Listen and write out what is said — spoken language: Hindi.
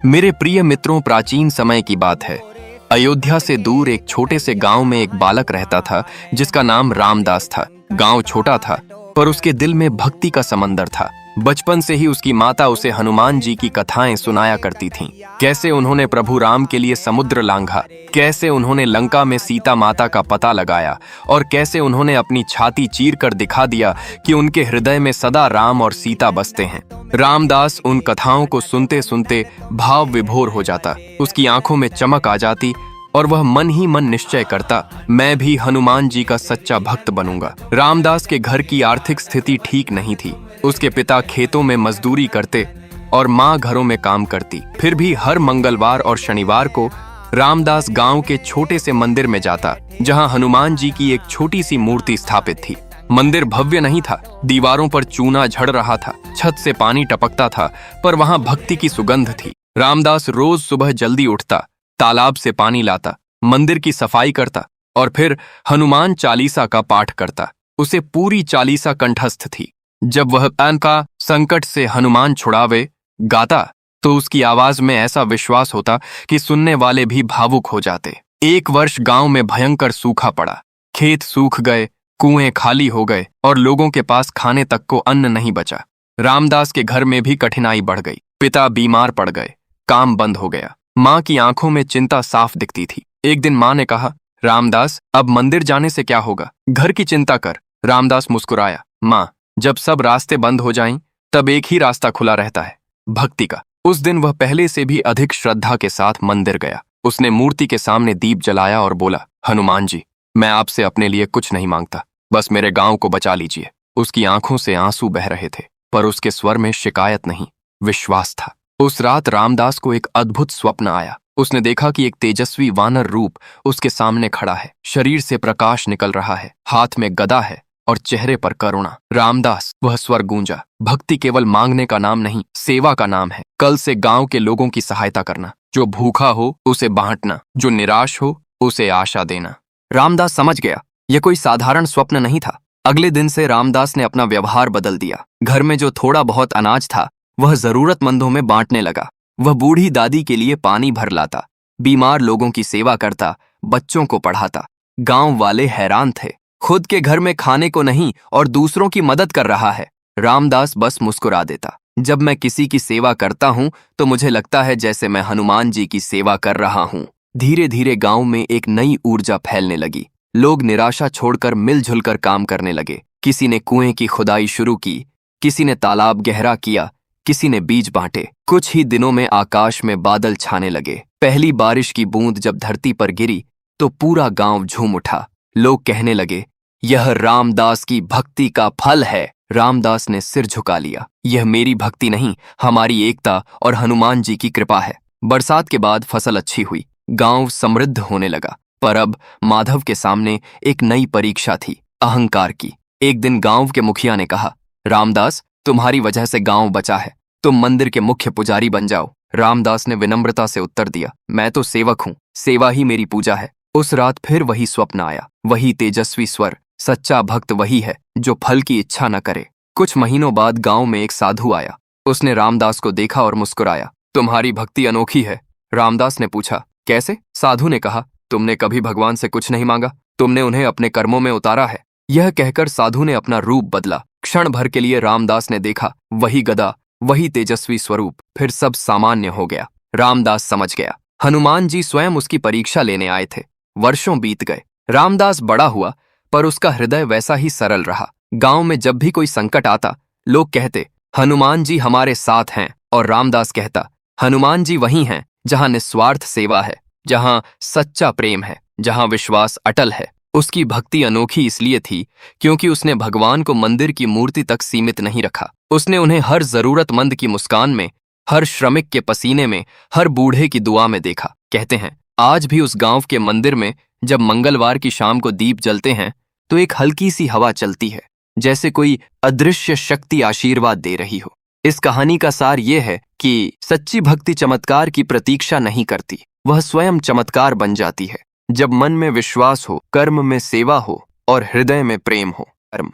मेरे प्रिय मित्रों, प्राचीन समय की बात है। अयोध्या से दूर एक छोटे से गांव में एक बालक रहता था जिसका नाम रामदास था। गांव छोटा था पर उसके दिल में भक्ति का समंदर था। बचपन से ही उसकी माता उसे हनुमान जी की कथाएं सुनाया करती थीं। कैसे उन्होंने प्रभु राम के लिए समुद्र लांघा, कैसे उन्होंने लंका में सीता माता का पता लगाया और कैसे उन्होंने अपनी छाती चीर कर दिखा दिया कि उनके हृदय में सदा राम और सीता बसते हैं। रामदास उन कथाओं को सुनते सुनते भाव विभोर हो जाता। उसकी आंखों में चमक आ जाती और वह मन ही मन निश्चय करता, मैं भी हनुमान जी का सच्चा भक्त बनूंगा। रामदास के घर की आर्थिक स्थिति ठीक नहीं थी। उसके पिता खेतों में मजदूरी करते और माँ घरों में काम करती। फिर भी हर मंगलवार और शनिवार को रामदास गांव के छोटे से मंदिर में जाता, जहां हनुमान जी की एक छोटी सी मूर्ति स्थापित थी। मंदिर भव्य नहीं था, दीवारों पर चूना झड़ रहा था, छत से पानी टपकता था, पर वहां भक्ति की सुगंध थी। रामदास रोज सुबह जल्दी उठता, तालाब से पानी लाता, मंदिर की सफाई करता और फिर हनुमान चालीसा का पाठ करता। उसे पूरी चालीसा कंठस्थ थी। जब वह पैन का संकट से हनुमान छुड़ावे गाता तो उसकी आवाज में ऐसा विश्वास होता कि सुनने वाले भी भावुक हो जाते। एक वर्ष गांव में भयंकर सूखा पड़ा। खेत सूख गए, कुएं खाली हो गए और लोगों के पास खाने तक को अन्न नहीं बचा। रामदास के घर में भी कठिनाई बढ़ गई। पिता बीमार पड़ गए, काम बंद हो गया। माँ की आंखों में चिंता साफ दिखती थी। एक दिन माँ ने कहा, रामदास, अब मंदिर जाने से क्या होगा, घर की चिंता कर। रामदास मुस्कुराया, माँ, जब सब रास्ते बंद हो जाएं, तब एक ही रास्ता खुला रहता है, भक्ति का। उस दिन वह पहले से भी अधिक श्रद्धा के साथ मंदिर गया। उसने मूर्ति के सामने दीप जलाया और बोला, हनुमान जी, मैं आपसे अपने लिए कुछ नहीं मांगता, बस मेरे गांव को बचा लीजिए। उसकी आंखों से आंसू बह रहे थे, पर उसके स्वर में शिकायत नहीं, विश्वास था। उस रात रामदास को एक अद्भुत स्वप्न आया। उसने देखा कि एक तेजस्वी वानर रूप उसके सामने खड़ा है। शरीर से प्रकाश निकल रहा है, हाथ में गदा है और चेहरे पर करुणा। रामदास, वह स्वर गूंजा, भक्ति केवल मांगने का नाम नहीं, सेवा का नाम है। कल से गांव के लोगों की सहायता करना, जो भूखा हो उसे बांटना, जो निराश हो उसे आशा देना। रामदास समझ गया, यह कोई साधारण स्वप्न नहीं था। अगले दिन से रामदास ने अपना व्यवहार बदल दिया। घर में जो थोड़ा बहुत अनाज था वह जरूरतमंदों में बांटने लगा। वह बूढ़ी दादी के लिए पानी भर लाता, बीमार लोगों की सेवा करता, बच्चों को पढ़ाता। गांव वाले हैरान थे, खुद के घर में खाने को नहीं और दूसरों की मदद कर रहा है। रामदास बस मुस्कुरा देता, जब मैं किसी की सेवा करता हूं तो मुझे लगता है जैसे मैं हनुमान जी की सेवा कर रहा हूं। धीरे धीरे गांव में एक नई ऊर्जा फैलने लगी। लोग निराशा छोड़कर मिलजुल कर काम करने लगे। किसी ने कुएं की खुदाई शुरू की, किसी ने तालाब गहरा किया, किसी ने बीज बांटे। कुछ ही दिनों में आकाश में बादल छाने लगे। पहली बारिश की बूंद जब धरती पर गिरी तो पूरा गांव झूम उठा। लोग कहने लगे, यह रामदास की भक्ति का फल है। रामदास ने सिर झुका लिया, यह मेरी भक्ति नहीं, हमारी एकता और हनुमान जी की कृपा है। बरसात के बाद फसल अच्छी हुई, गांव समृद्ध होने लगा। पर अब माधव के सामने एक नई परीक्षा थी, अहंकार की। एक दिन गांव के मुखिया ने कहा, रामदास, तुम्हारी वजह से गांव बचा है, तुम मंदिर के मुख्य पुजारी बन जाओ। रामदास ने विनम्रता से उत्तर दिया, मैं तो सेवक हूं, सेवा ही मेरी पूजा है। उस रात फिर वही स्वप्न आया, वही तेजस्वी स्वर, सच्चा भक्त वही है जो फल की इच्छा न करे। कुछ महीनों बाद गांव में एक साधु आया। उसने रामदास को देखा और मुस्कुराया, तुम्हारी भक्ति अनोखी है। रामदास ने पूछा, कैसे? साधु ने कहा, तुमने कभी भगवान से कुछ नहीं मांगा, तुमने उन्हें अपने कर्मों में उतारा है। यह कहकर साधु ने अपना रूप बदला। क्षण भर के लिए रामदास ने देखा, वही गदा, वही तेजस्वी स्वरूप, फिर सब सामान्य हो गया। रामदास समझ गया, हनुमान जी स्वयं उसकी परीक्षा लेने आए थे। वर्षों बीत गए, रामदास बड़ा हुआ, पर उसका हृदय वैसा ही सरल रहा। गांव में जब भी कोई संकट आता, लोग कहते, हनुमान जी हमारे साथ हैं, और रामदास कहता, हनुमान जी वही हैं जहां निस्वार्थ सेवा है, जहां सच्चा प्रेम है, जहां विश्वास अटल है। उसकी भक्ति अनोखी इसलिए थी क्योंकि उसने भगवान को मंदिर की मूर्ति तक सीमित नहीं रखा। उसने उन्हें हर जरूरतमंद की मुस्कान में, हर श्रमिक के पसीने में, हर बूढ़े की दुआ में देखा। कहते हैं, आज भी उस गांव के मंदिर में जब मंगलवार की शाम को दीप जलते हैं तो एक हल्की सी हवा चलती है, जैसे कोई अदृश्य शक्ति आशीर्वाद दे रही हो। इस कहानी का सार ये है कि सच्ची भक्ति चमत्कार की प्रतीक्षा नहीं करती, वह स्वयं चमत्कार बन जाती है। जब मन में विश्वास हो, कर्म में सेवा हो और हृदय में प्रेम हो। कर्म